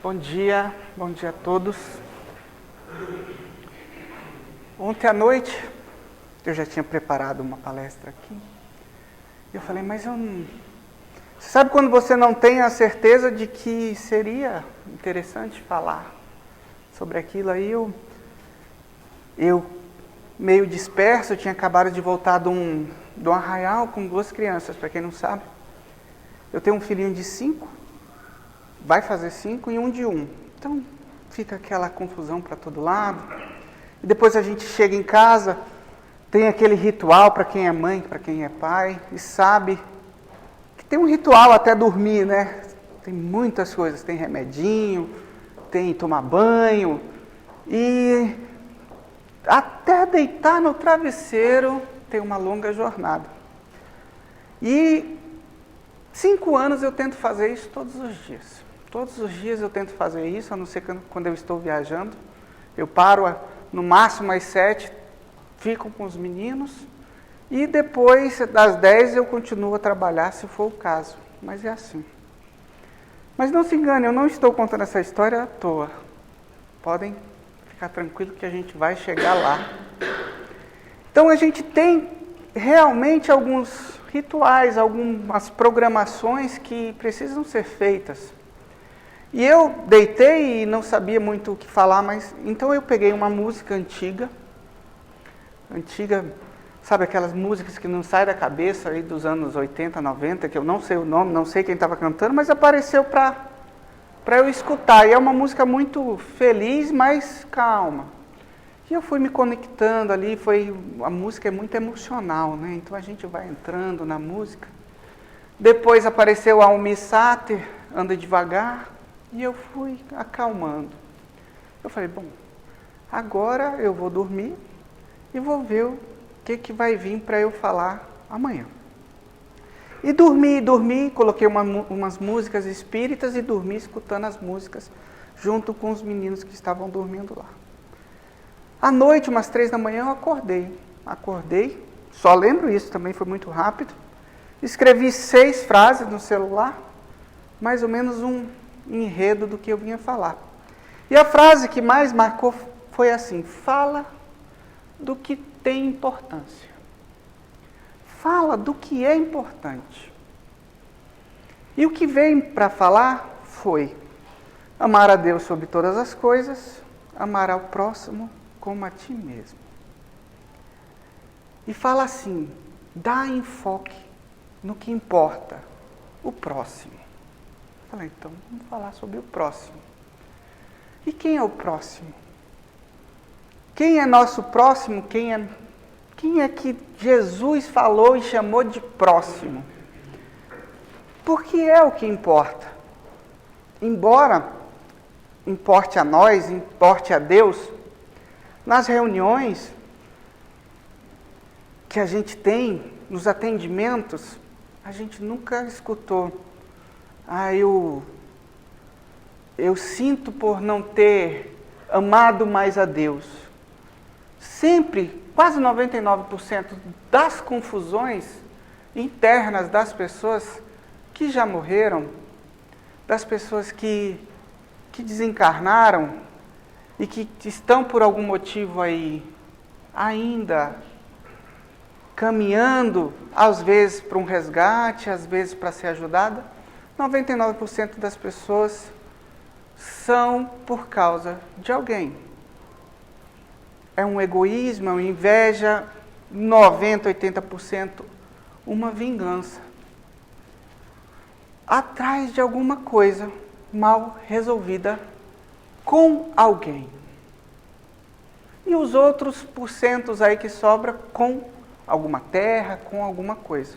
Bom dia a todos. Ontem à noite, eu já tinha preparado uma palestra aqui. Eu falei, mas eu não... Você sabe quando você não tem a certeza de que seria interessante falar sobre aquilo? Aí eu meio disperso, eu tinha acabado de voltar de um arraial com 2 crianças, para quem não sabe. Eu tenho um filhinho de 5, vai fazer 5 e um de 1. Então fica aquela confusão para todo lado. E depois a gente chega em casa, tem aquele ritual para quem é mãe, para quem é pai, e sabe que tem um ritual até dormir, né? Tem muitas coisas, tem remedinho, tem tomar banho, e até deitar no travesseiro tem uma longa jornada. E 5 anos eu tento fazer isso todos os dias. Todos os dias eu tento fazer isso, a não ser quando eu estou viajando. Eu paro no máximo às 7, fico com os meninos e depois das 10 eu continuo a trabalhar se for o caso. Mas é assim. Mas não se engane, eu não estou contando essa história à toa. Podem ficar tranquilo que a gente vai chegar lá. Então a gente tem realmente alguns rituais, algumas programações que precisam ser feitas. E eu deitei e não sabia muito o que falar, mas então eu peguei uma música antiga, sabe aquelas músicas que não saem da cabeça aí dos anos 80, 90, que eu não sei o nome, não sei quem estava cantando, mas apareceu para eu escutar. E é uma música muito feliz, mas calma. E eu fui me conectando ali, a música é muito emocional, né? Então a gente vai entrando na música. Depois apareceu a Almi Sater, Anda Devagar, e eu fui acalmando. Eu falei, bom, agora eu vou dormir e vou ver o que vai vir para eu falar amanhã. E dormi, coloquei umas músicas espíritas e dormi escutando as músicas junto com os meninos que estavam dormindo lá. À noite, umas 3 da manhã, eu acordei, só lembro isso, também foi muito rápido. Escrevi 6 frases no celular, mais ou menos um enredo do que eu vinha falar. E a frase que mais marcou foi assim: fala do que tem importância. Fala do que é importante. E o que veio para falar foi amar a Deus sobre todas as coisas, amar ao próximo como a ti mesmo. E fala assim, dá enfoque no que importa, o próximo. Falei, então vamos falar sobre o próximo. E quem é o próximo? Quem é nosso próximo? Quem é que Jesus falou e chamou de próximo? Porque é o que importa. Embora importe a nós, importe a Deus, nas reuniões que a gente tem, nos atendimentos, a gente nunca escutou. Eu sinto por não ter amado mais a Deus. Sempre, quase 99% das confusões internas das pessoas que já morreram, das pessoas que desencarnaram e que estão por algum motivo aí ainda caminhando, às vezes para um resgate, às vezes para ser ajudada, 99% das pessoas são por causa de alguém. É um egoísmo, é uma inveja, 90%, 80% uma vingança. Atrás de alguma coisa mal resolvida com alguém. E os outros porcentos aí que sobra com alguma terra, com alguma coisa.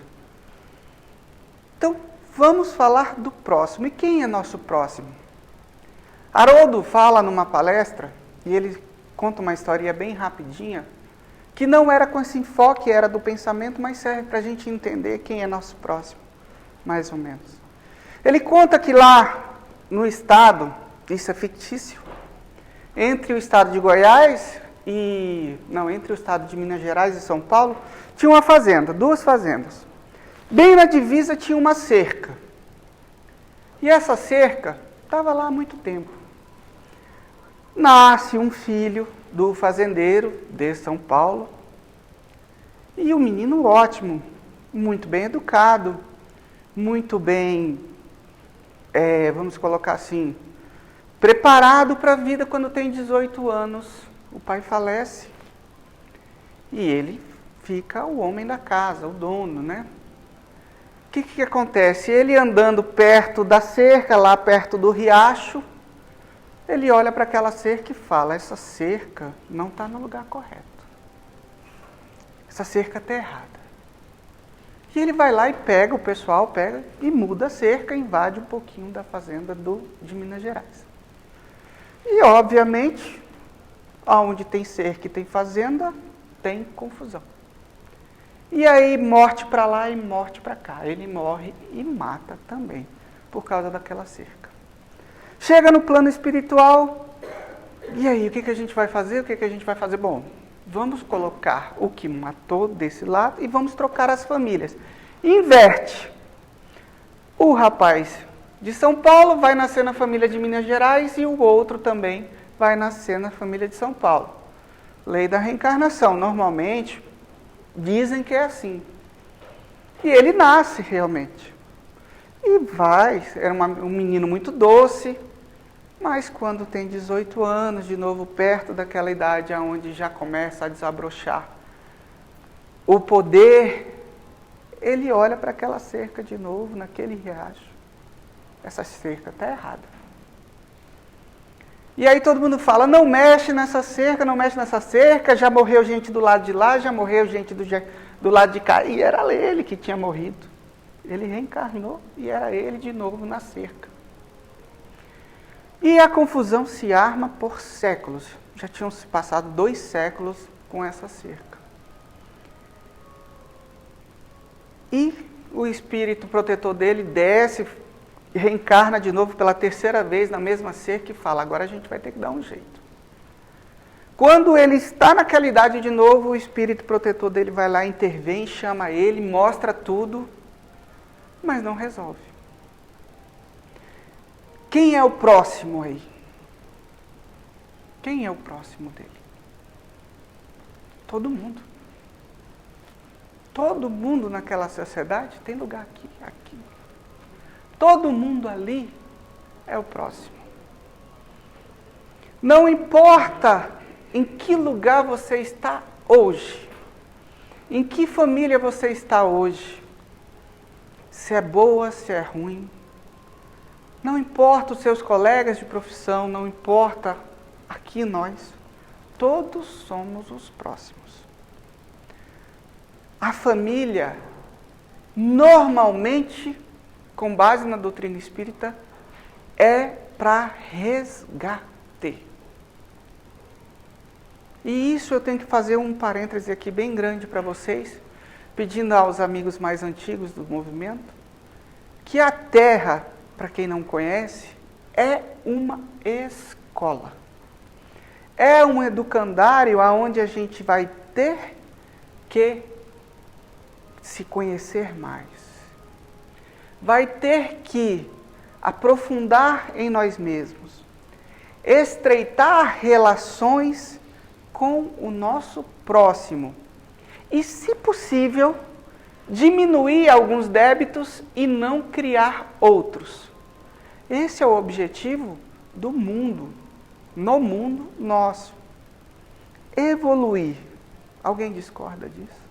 Então, vamos falar do próximo. E quem é nosso próximo? Haroldo fala numa palestra, e ele conta uma historinha bem rapidinha, que não era com esse enfoque, era do pensamento, mas serve para a gente entender quem é nosso próximo, mais ou menos. Ele conta que lá no estado, isso é fictício, entre o estado de Goiás entre o estado de Minas Gerais e São Paulo, tinha uma fazenda, 2 fazendas. Bem na divisa tinha uma cerca. E essa cerca estava lá há muito tempo. Nasce um filho do fazendeiro de São Paulo, e o menino ótimo, muito bem educado, muito bem, vamos colocar assim, preparado para a vida. Quando tem 18 anos, o pai falece e ele fica o homem da casa, o dono, né? O que acontece? Ele andando perto da cerca, lá perto do riacho, ele olha para aquela cerca e fala: essa cerca não está no lugar correto. Essa cerca está errada. E ele vai lá e pega, o pessoal pega e muda a cerca, invade um pouquinho da fazenda de Minas Gerais. E, obviamente, onde tem cerca e tem fazenda, tem confusão. E aí, morte para lá e morte para cá. Ele morre e mata também, por causa daquela cerca. Chega no plano espiritual, e aí, o que a gente vai fazer? Bom, vamos colocar o que matou desse lado e vamos trocar as famílias. Inverte. O rapaz de São Paulo vai nascer na família de Minas Gerais e o outro também vai nascer na família de São Paulo. Lei da reencarnação, normalmente, dizem que é assim. E ele nasce realmente. E vai, era um menino muito doce, mas quando tem 18 anos, de novo perto daquela idade onde já começa a desabrochar o poder, ele olha para aquela cerca de novo, naquele riacho. Essa cerca está errada. E aí todo mundo fala: não mexe nessa cerca, não mexe nessa cerca, já morreu gente do lado de lá, já morreu gente do lado de cá. E era ele que tinha morrido. Ele reencarnou e era ele de novo na cerca. E a confusão se arma por séculos. Já tinham se passado 2 séculos com essa cerca. E o espírito protetor dele desce e reencarna de novo pela 3ª vez na mesma cerca e fala: agora a gente vai ter que dar um jeito. Quando ele está naquela idade de novo, o espírito protetor dele vai lá, intervém, chama ele, mostra tudo, mas não resolve. Quem é o próximo aí? Quem é o próximo dele? Todo mundo. Todo mundo naquela sociedade tem lugar aqui. Todo mundo ali é o próximo. Não importa em que lugar você está hoje, em que família você está hoje, se é boa, se é ruim, não importa os seus colegas de profissão, não importa aqui nós, todos somos os próximos. A família, normalmente, com base na doutrina espírita, é para resgate. E isso eu tenho que fazer um parêntese aqui bem grande para vocês, pedindo aos amigos mais antigos do movimento, que a Terra, para quem não conhece, é uma escola. É um educandário onde a gente vai ter que se conhecer mais. Vai ter que aprofundar em nós mesmos. Estreitar relações com o nosso próximo. E, se possível, diminuir alguns débitos e não criar outros. Esse é o objetivo do mundo, no mundo nosso. Evoluir. Alguém discorda disso?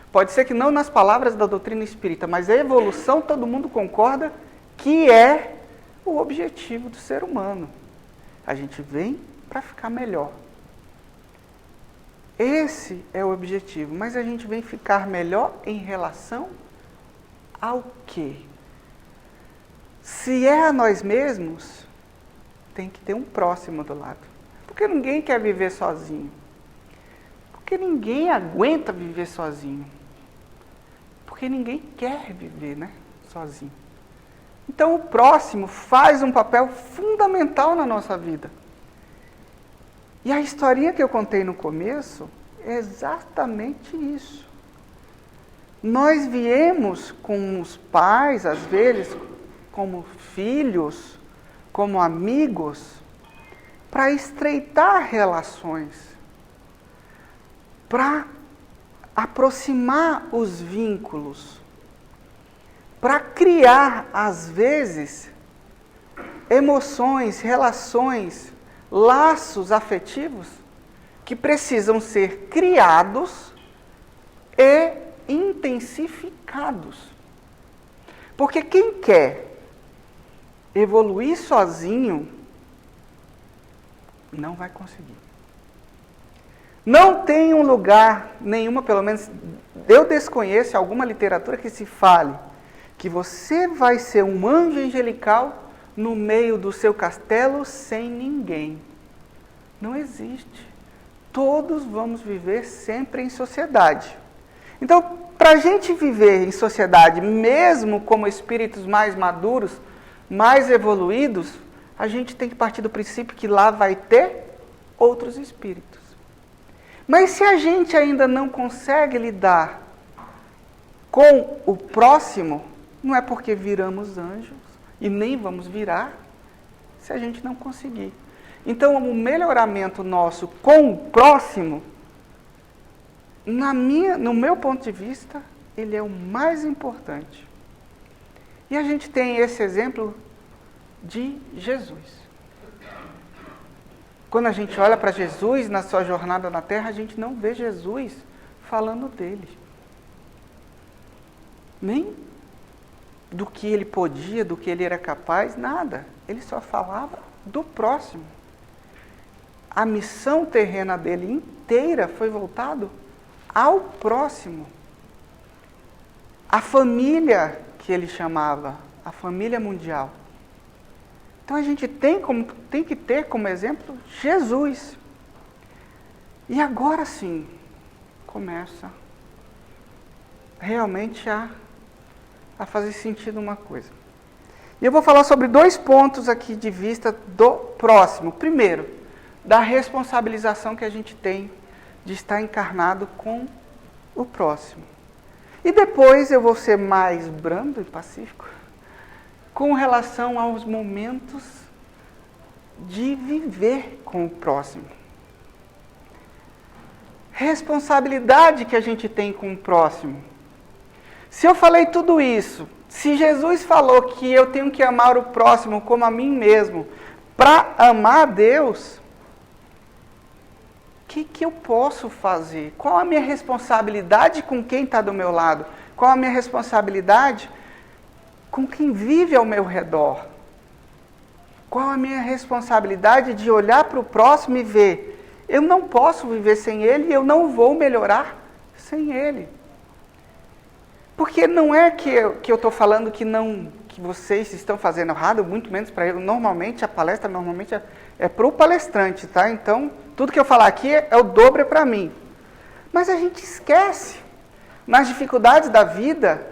Pode ser que não nas palavras da doutrina espírita, mas a evolução todo mundo concorda que é o objetivo do ser humano. A gente vem para ficar melhor. Esse é o objetivo, mas a gente vem ficar melhor em relação ao quê? Se é a nós mesmos, tem que ter um próximo do lado. Porque ninguém quer viver sozinho. Porque ninguém aguenta viver sozinho. Porque ninguém quer viver, sozinho. Então o próximo faz um papel fundamental na nossa vida. E a historinha que eu contei no começo é exatamente isso. Nós viemos com os pais, às vezes, como filhos, como amigos, para estreitar relações, para aproximar os vínculos, para criar, às vezes, emoções, relações, laços afetivos que precisam ser criados e intensificados. Porque quem quer evoluir sozinho não vai conseguir. Não tem um lugar nenhuma, pelo menos eu desconheço alguma literatura que se fale que você vai ser um anjo angelical no meio do seu castelo sem ninguém. Não existe. Todos vamos viver sempre em sociedade. Então, para a gente viver em sociedade, mesmo como espíritos mais maduros, mais evoluídos, a gente tem que partir do princípio que lá vai ter outros espíritos. Mas se a gente ainda não consegue lidar com o próximo, não é porque viramos anjos, e nem vamos virar, se a gente não conseguir. Então, o melhoramento nosso com o próximo, no meu ponto de vista, ele é o mais importante. E a gente tem esse exemplo de Jesus. Quando a gente olha para Jesus na sua jornada na Terra, a gente não vê Jesus falando dele. Nem do que ele podia, do que ele era capaz, nada. Ele só falava do próximo. A missão terrena dele inteira foi voltada ao próximo. A família que ele chamava, a família mundial. Então a gente tem que ter como exemplo Jesus. E agora sim, começa realmente a fazer sentido uma coisa. E eu vou falar sobre 2 pontos aqui de vista do próximo. Primeiro, da responsabilização que a gente tem de estar encarnado com o próximo. E depois eu vou ser mais brando e pacífico com relação aos momentos de viver com o próximo. Responsabilidade que a gente tem com o próximo. Se eu falei tudo isso, se Jesus falou que eu tenho que amar o próximo como a mim mesmo, para amar a Deus, o que eu posso fazer? Qual a minha responsabilidade com quem está do meu lado? Qual a minha responsabilidade com quem vive ao meu redor? Qual a minha responsabilidade de olhar para o próximo e ver, eu não posso viver sem ele e eu não vou melhorar sem ele? Porque não é que eu estou falando que vocês estão fazendo errado, muito menos para eu. Normalmente, a palestra é para o palestrante, tá? Então, tudo que eu falar aqui é o dobro para mim. Mas a gente esquece, nas dificuldades da vida,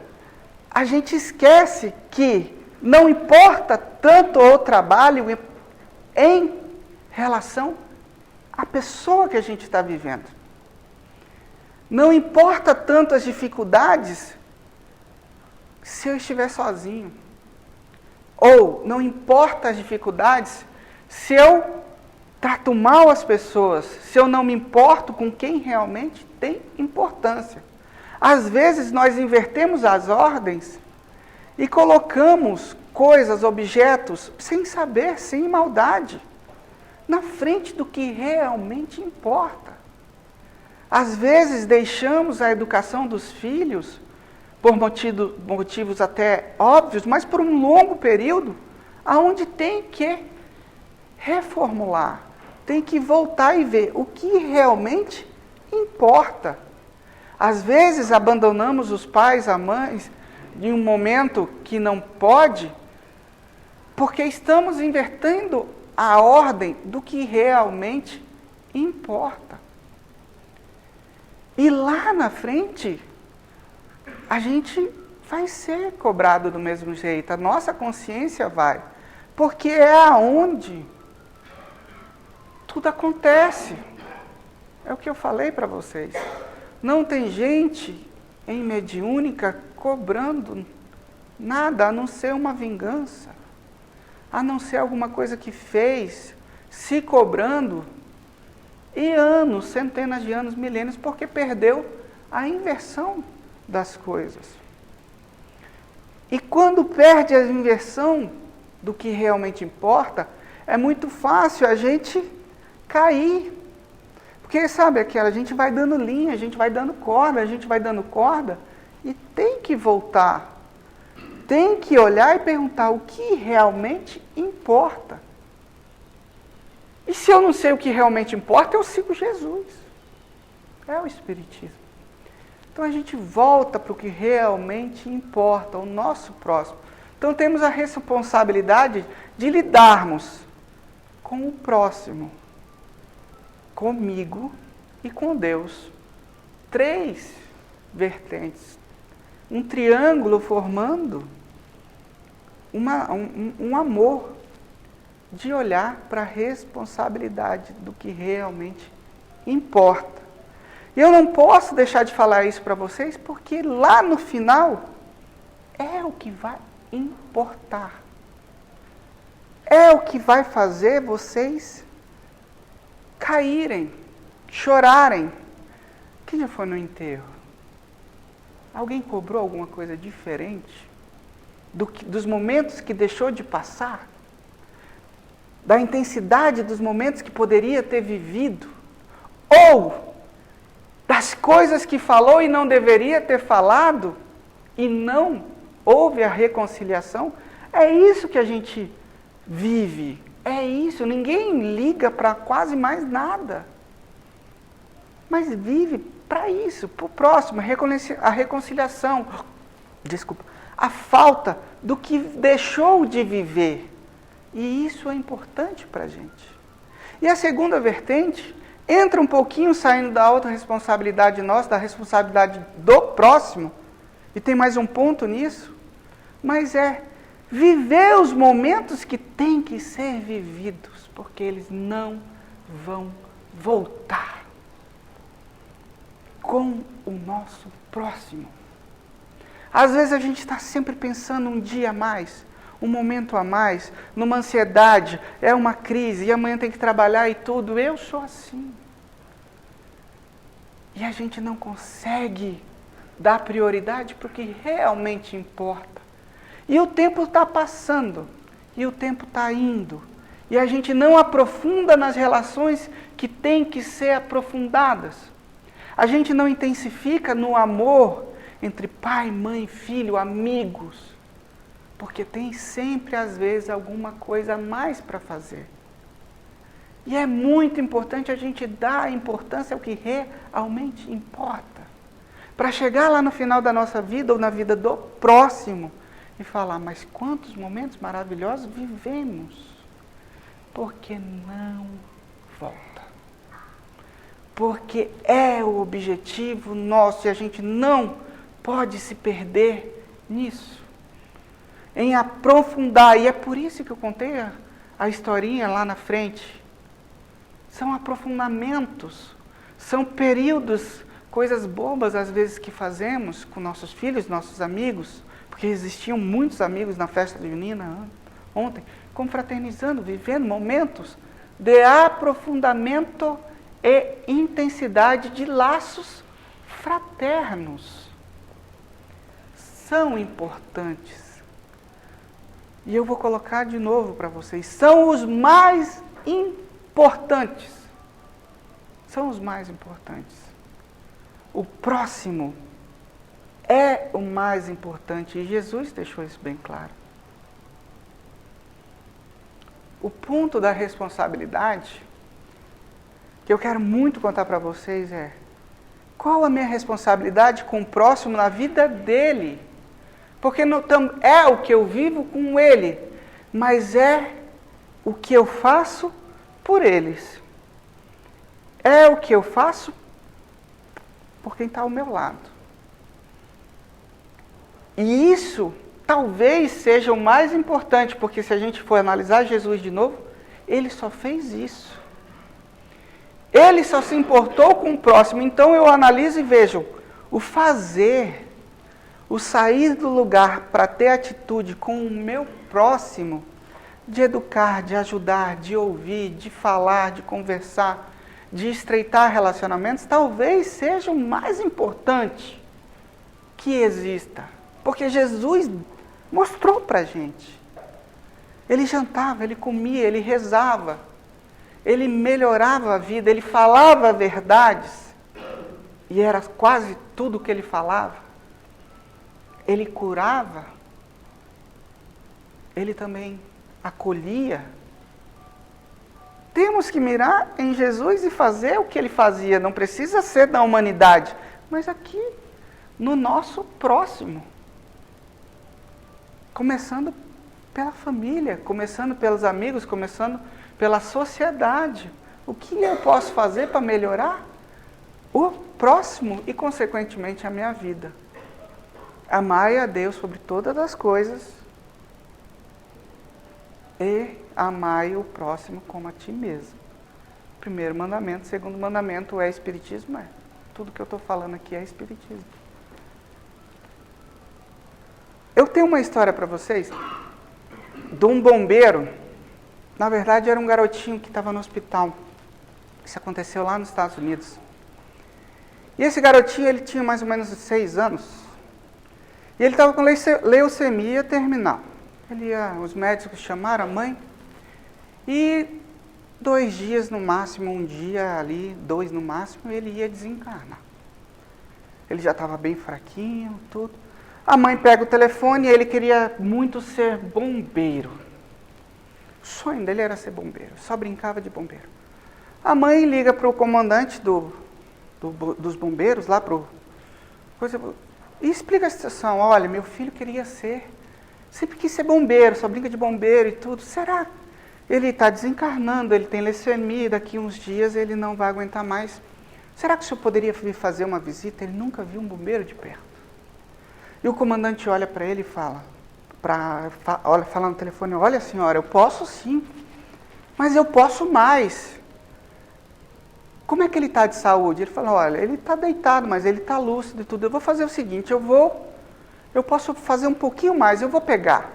a gente esquece que não importa tanto o trabalho em relação à pessoa que a gente está vivendo. Não importa tanto as dificuldades se eu estiver sozinho. Ou não importa as dificuldades se eu trato mal as pessoas, se eu não me importo com quem realmente tem importância. Às vezes nós invertemos as ordens e colocamos coisas, objetos, sem saber, sem maldade, na frente do que realmente importa. Às vezes deixamos a educação dos filhos por motivos até óbvios, mas por um longo período, aonde tem que reformular, tem que voltar e ver o que realmente importa. Às vezes abandonamos os pais, as mães, em um momento que não pode, porque estamos invertendo a ordem do que realmente importa. E lá na frente, a gente vai ser cobrado do mesmo jeito, a nossa consciência vai, porque é aonde tudo acontece. É o que eu falei para vocês. Não tem gente em mediúnica cobrando nada a não ser uma vingança, a não ser alguma coisa que fez, se cobrando, e anos, centenas de anos, milênios, porque perdeu a inversão das coisas. E quando perde a inversão do que realmente importa, é muito fácil a gente cair. Porque, sabe, a gente vai dando linha, a gente vai dando corda, e tem que voltar. Tem que olhar e perguntar o que realmente importa. E se eu não sei o que realmente importa, eu sigo Jesus. É o Espiritismo. Então a gente volta para o que realmente importa, o nosso próximo. Então temos a responsabilidade de lidarmos com o próximo, comigo e com Deus. 3 vertentes. Um triângulo formando um amor de olhar para a responsabilidade do que realmente importa. E eu não posso deixar de falar isso para vocês, porque lá no final é o que vai importar. É o que vai fazer vocês caírem, chorarem. Quem já foi no enterro? Alguém cobrou alguma coisa diferente dos momentos que deixou de passar? Da intensidade dos momentos que poderia ter vivido? Ou das coisas que falou e não deveria ter falado e não houve a reconciliação? É isso que a gente vive. É isso. Ninguém liga para quase mais nada. Mas vive para isso, para o próximo, a reconciliação. A falta do que deixou de viver. E isso é importante para a gente. E a segunda vertente entra um pouquinho saindo da autorresponsabilidade nossa, da responsabilidade do próximo, e tem mais um ponto nisso, mas é viver os momentos que têm que ser vividos, porque eles não vão voltar com o nosso próximo. Às vezes a gente está sempre pensando um dia a mais, um momento a mais, numa ansiedade, é uma crise, e amanhã tem que trabalhar e tudo. Eu sou assim. E a gente não consegue dar prioridade para o que realmente importa. E o tempo está passando, e o tempo está indo, e a gente não aprofunda nas relações que têm que ser aprofundadas. A gente não intensifica no amor entre pai, mãe, filho, amigos, porque tem sempre, às vezes, alguma coisa a mais para fazer. E é muito importante a gente dar importância ao que realmente importa. Para chegar lá no final da nossa vida, ou na vida do próximo, e falar, mas quantos momentos maravilhosos vivemos, porque não volta. Porque é o objetivo nosso, e a gente não pode se perder nisso. Em aprofundar, e é por isso que eu contei a historinha lá na frente. São aprofundamentos, são períodos, coisas bobas às vezes que fazemos com nossos filhos, nossos amigos, porque existiam muitos amigos na festa junina ontem, confraternizando, vivendo momentos de aprofundamento e intensidade de laços fraternos. São importantes. E eu vou colocar de novo para vocês, são os mais importantes. São os mais importantes. O próximo é o mais importante, e Jesus deixou isso bem claro. O ponto da responsabilidade que eu quero muito contar para vocês é: qual a minha responsabilidade com o próximo na vida dele? Porque não é o que eu vivo com ele, mas é o que eu faço por eles. É o que eu faço por quem está ao meu lado. E isso talvez seja o mais importante, porque se a gente for analisar Jesus de novo, ele só fez isso. Ele só se importou com o próximo. Então eu analiso e vejo o fazer, o sair do lugar para ter atitude com o meu próximo, de educar, de ajudar, de ouvir, de falar, de conversar, de estreitar relacionamentos, talvez seja o mais importante que exista. Porque Jesus mostrou para a gente. Ele jantava, ele comia, ele rezava, ele melhorava a vida, ele falava verdades, e era quase tudo que ele falava. Ele curava, ele também acolhia. Temos que mirar em Jesus e fazer o que ele fazia, não precisa ser da humanidade, mas aqui, no nosso próximo. Começando pela família, começando pelos amigos, começando pela sociedade. O que eu posso fazer para melhorar o próximo e, consequentemente, a minha vida? Amai a Deus sobre todas as coisas e amai o próximo como a ti mesmo. Primeiro mandamento. Segundo mandamento é espiritismo. Tudo que eu estou falando aqui é espiritismo. Eu tenho uma história para vocês de um bombeiro. Na verdade, era um garotinho que estava no hospital. Isso aconteceu lá nos Estados Unidos. E esse garotinho, ele tinha mais ou menos 6 anos. E ele estava com leucemia terminal. Os médicos chamaram a mãe. E 2 dias no máximo, 1 dia ali, 2 no máximo, ele ia desencarnar. Ele já estava bem fraquinho, tudo. A mãe pega o telefone e ele queria muito ser bombeiro. O sonho dele era ser bombeiro, só brincava de bombeiro. A mãe liga para o comandante dos bombeiros, lá para o... E explica a situação. Olha, meu filho sempre quis ser bombeiro, só brinca de bombeiro e tudo. Será? Ele está desencarnando, ele tem leucemia, daqui uns dias ele não vai aguentar mais. Será que o senhor poderia vir fazer uma visita? Ele nunca viu um bombeiro de perto. E o comandante olha para ele e fala no telefone, olha senhora, eu posso sim, mas eu posso mais. Como é que ele está de saúde? Ele fala, olha, ele está deitado, mas ele está lúcido e tudo. Eu vou fazer o seguinte, eu posso fazer um pouquinho mais, eu vou pegar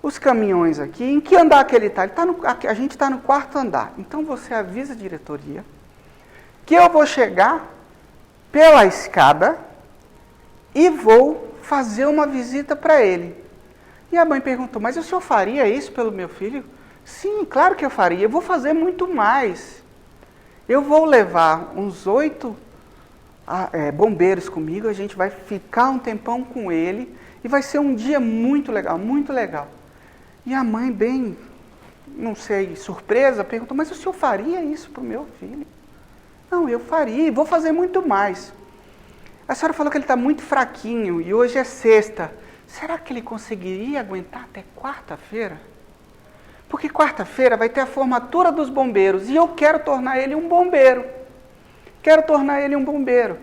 os caminhões aqui. Em que andar que ele está? A gente está no 4º andar. Então você avisa a diretoria que eu vou chegar pela escada e vou fazer uma visita para ele. E a mãe perguntou, mas o senhor faria isso pelo meu filho? Sim, claro que eu faria. Eu vou fazer muito mais. Eu vou levar uns 8 bombeiros comigo, a gente vai ficar um tempão com ele e vai ser um dia muito legal, muito legal. E a mãe, bem, não sei, surpresa, perguntou, mas o senhor faria isso para o meu filho? Não, eu faria, vou fazer muito mais. A senhora falou que ele está muito fraquinho e hoje é sexta. Será que ele conseguiria aguentar até quarta-feira? Porque quarta-feira vai ter a formatura dos bombeiros e eu quero tornar ele um bombeiro. Quero tornar ele um bombeiro.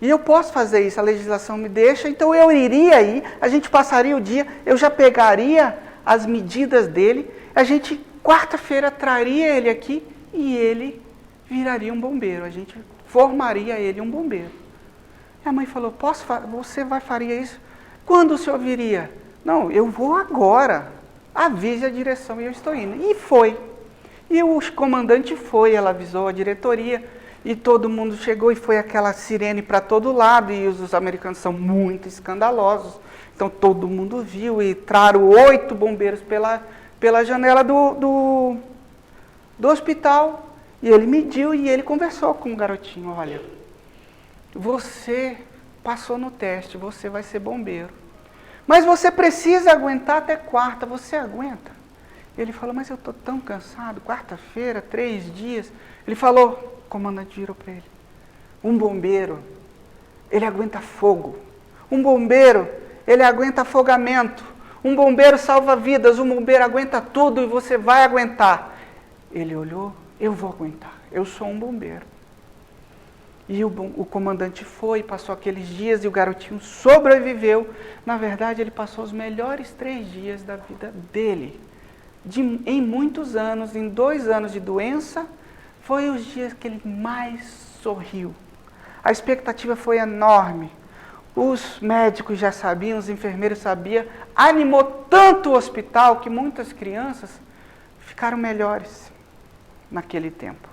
E eu posso fazer isso, a legislação me deixa, então eu iria aí, a gente passaria o dia, eu já pegaria as medidas dele, a gente quarta-feira traria ele aqui e ele viraria um bombeiro, a gente formaria ele um bombeiro. E a mãe falou, você faria isso? Quando o senhor viria? Não, eu vou agora. Avise a direção e eu estou indo. E foi. E o comandante foi, ela avisou a diretoria e todo mundo chegou e foi aquela sirene para todo lado e os americanos são muito escandalosos. Então todo mundo viu e entraram 8 bombeiros pela janela do hospital. E ele mediu e ele conversou com o garotinho, olha, você passou no teste, você vai ser bombeiro. Mas você precisa aguentar até quarta, você aguenta? Ele falou, mas eu estou tão cansado, quarta-feira, 3 dias. Ele falou, o comandante virou para ele, um bombeiro, ele aguenta fogo. Um bombeiro, ele aguenta afogamento. Um bombeiro salva vidas, um bombeiro aguenta tudo e você vai aguentar. Ele olhou, eu vou aguentar, eu sou um bombeiro. E o comandante foi, passou aqueles dias e o garotinho sobreviveu. Na verdade, ele passou os melhores 3 dias da vida dele. Em muitos anos, em 2 anos de doença, foi os dias que ele mais sorriu. A expectativa foi enorme. Os médicos já sabiam, os enfermeiros sabiam. Animou tanto o hospital que muitas crianças ficaram melhores naquele tempo.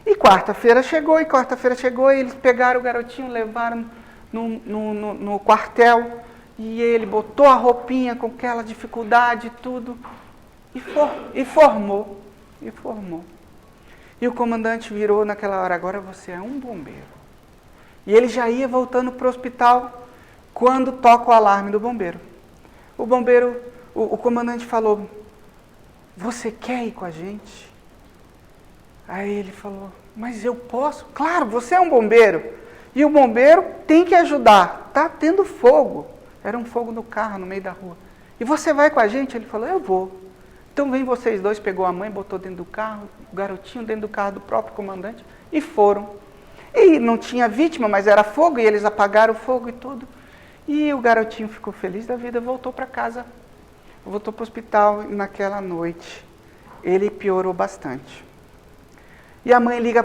E quarta-feira chegou, e eles pegaram o garotinho, levaram no quartel, e ele botou a roupinha com aquela dificuldade e tudo, e formou. E o comandante virou naquela hora: agora você é um bombeiro. E ele já ia voltando para o hospital quando toca o alarme do bombeiro. O comandante falou: você quer ir com a gente? Aí ele falou: mas eu posso? Claro, você é um bombeiro. E o bombeiro tem que ajudar. Está tendo fogo. Era um fogo no carro, no meio da rua. E você vai com a gente? Ele falou: eu vou. Então vem vocês dois. Pegou a mãe, botou dentro do carro, o garotinho dentro do carro do próprio comandante, e foram. E não tinha vítima, mas era fogo, e eles apagaram o fogo e tudo. E o garotinho ficou feliz da vida, voltou para casa, voltou para o hospital, e naquela noite ele piorou bastante. E a mãe liga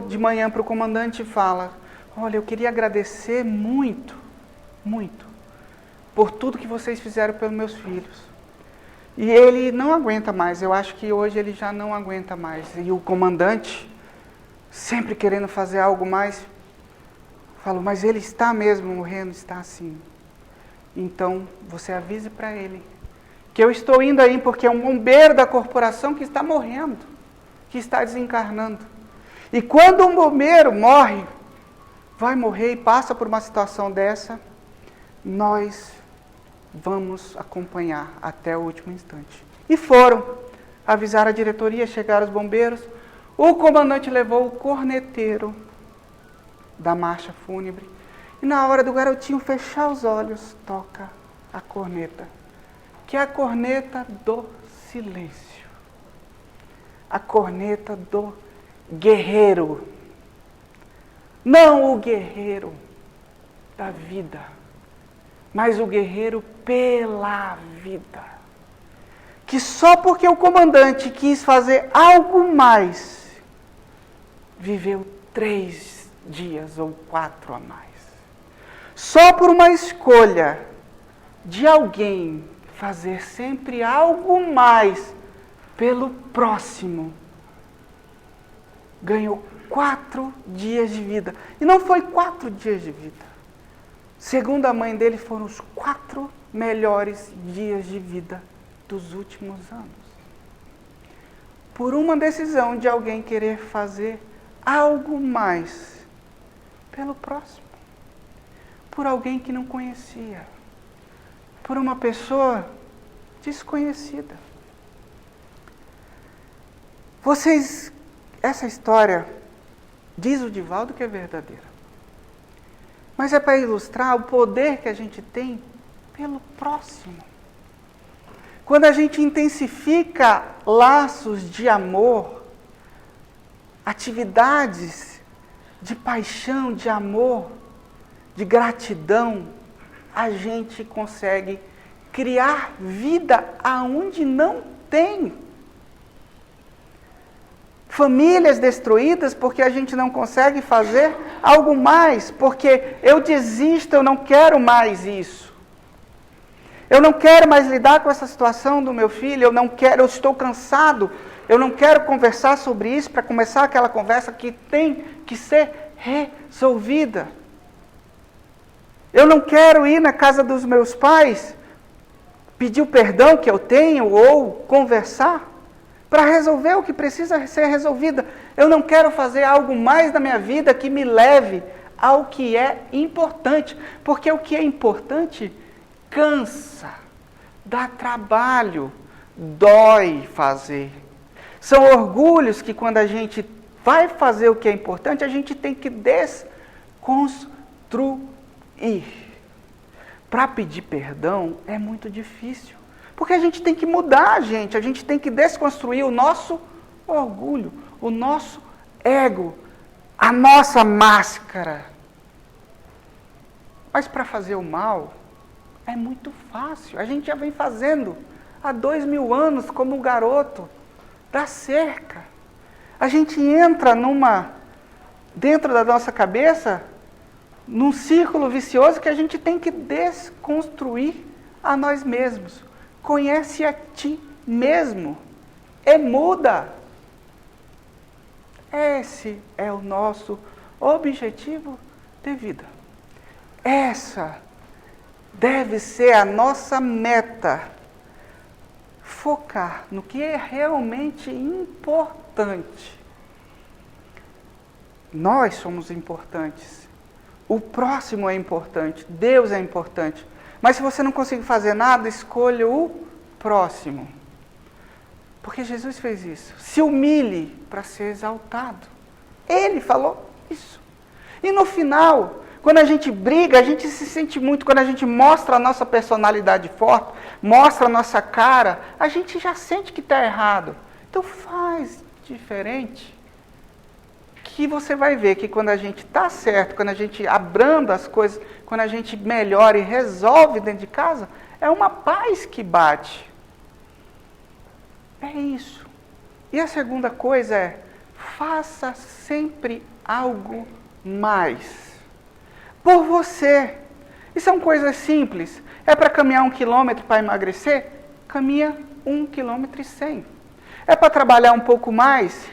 de manhã para o comandante e fala: olha, eu queria agradecer muito, muito, por tudo que vocês fizeram pelos meus filhos. E ele não aguenta mais, eu acho que hoje ele já não aguenta mais. E o comandante, sempre querendo fazer algo mais, falou: mas ele está mesmo morrendo? Está assim. Então, você avise para ele que eu estou indo aí porque é um bombeiro da corporação que está morrendo, que está desencarnando. E quando um bombeiro morre, vai morrer e passa por uma situação dessa, nós vamos acompanhar até o último instante. E foram, avisaram a diretoria, chegaram os bombeiros, o comandante levou o corneteiro da marcha fúnebre, e na hora do garotinho fechar os olhos, toca a corneta, que é a corneta do silêncio, a corneta do guerreiro, não o guerreiro da vida, mas o guerreiro pela vida, que só porque o comandante quis fazer algo mais, viveu 3 dias ou 4 a mais. Só por uma escolha de alguém fazer sempre algo mais pelo próximo, ganhou 4 dias de vida. E não foi 4 dias de vida. Segundo a mãe dele, foram os 4 melhores dias de vida dos últimos anos. Por uma decisão de alguém querer fazer algo mais pelo próximo. Por alguém que não conhecia. Por uma pessoa desconhecida. Essa história, diz o Divaldo, que é verdadeira. Mas é para ilustrar o poder que a gente tem pelo próximo. Quando a gente intensifica laços de amor, atividades de paixão, de amor, de gratidão, a gente consegue criar vida aonde não tem. Famílias destruídas porque a gente não consegue fazer algo mais, porque eu desisto, eu não quero mais isso. Eu não quero mais lidar com essa situação do meu filho, eu estou cansado, eu não quero conversar sobre isso para começar aquela conversa que tem que ser resolvida. Eu não quero ir na casa dos meus pais, pedir o perdão que eu tenho ou conversar para resolver o que precisa ser resolvido. Eu não quero fazer algo mais na minha vida que me leve ao que é importante, porque o que é importante cansa, dá trabalho, dói fazer. São orgulhos que quando a gente vai fazer o que é importante, a gente tem que desconstruir. Para pedir perdão é muito difícil, porque a gente tem que mudar a gente tem que desconstruir o nosso orgulho, o nosso ego, a nossa máscara. Mas para fazer o mal é muito fácil, a gente já vem fazendo há 2000 anos como o garoto da cerca. A gente entra dentro da nossa cabeça, num círculo vicioso que a gente tem que desconstruir a nós mesmos. Conhece a ti mesmo. e muda. Esse é o nosso objetivo de vida. Essa deve ser a nossa meta. Focar no que é realmente importante. Nós somos importantes. O próximo é importante. Deus é importante. Mas se você não conseguir fazer nada, escolha o próximo. Porque Jesus fez isso. Se humilhe para ser exaltado. Ele falou isso. E no final, quando a gente briga, a gente se sente muito. Quando a gente mostra a nossa personalidade forte, mostra a nossa cara, a gente já sente que está errado. Então faz diferente. Que você vai ver que quando a gente está certo, quando a gente abranda as coisas, quando a gente melhora e resolve dentro de casa, é uma paz que bate. É isso. E a segunda coisa é, faça sempre algo mais. Por você. E são coisas simples. É para caminhar 1 quilômetro para emagrecer? Caminha 1,1 km. É para trabalhar um pouco mais?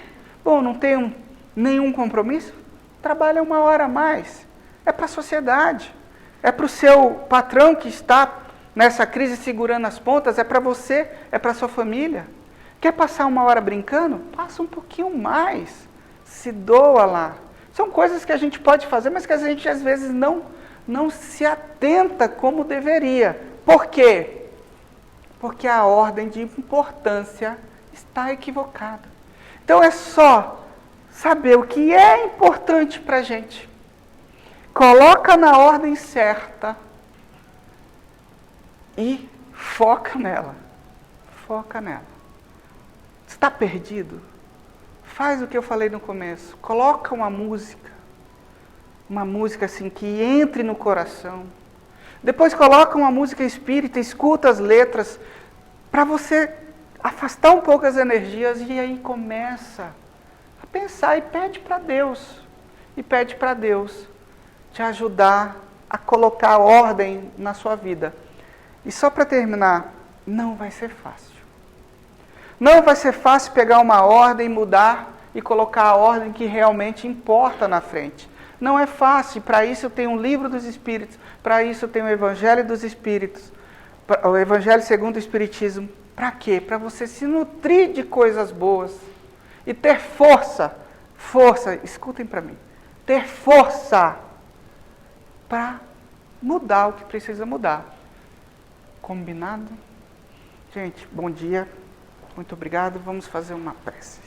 Bom, não tenho nenhum compromisso? Trabalha 1 hora a mais. É para a sociedade. É para o seu patrão que está nessa crise segurando as pontas? É para você? É para a sua família? Quer passar 1 hora brincando? Passa um pouquinho mais. Se doa lá. São coisas que a gente pode fazer, mas que a gente às vezes não se atenta como deveria. Por quê? Porque a ordem de importância está equivocada. Então é só saber o que é importante para a gente. Coloca na ordem certa e foca nela. Foca nela. Está perdido? Faz o que eu falei no começo. Coloca uma música assim que entre no coração. Depois coloca uma música espírita, escuta as letras, para você afastar um pouco as energias e aí começa a pensar e pede para Deus. E pede para Deus te ajudar a colocar ordem na sua vida. E só para terminar, não vai ser fácil. Não vai ser fácil pegar uma ordem, mudar e colocar a ordem que realmente importa na frente. Não é fácil. Para isso eu tenho um livro dos Espíritos. Para isso eu tenho o Evangelho dos Espíritos. O Evangelho segundo o Espiritismo. Para quê? Para você se nutrir de coisas boas. E ter força. Força, escutem para mim. Ter força para mudar o que precisa mudar. Combinado? Gente, bom dia. Muito obrigado. Vamos fazer uma prece.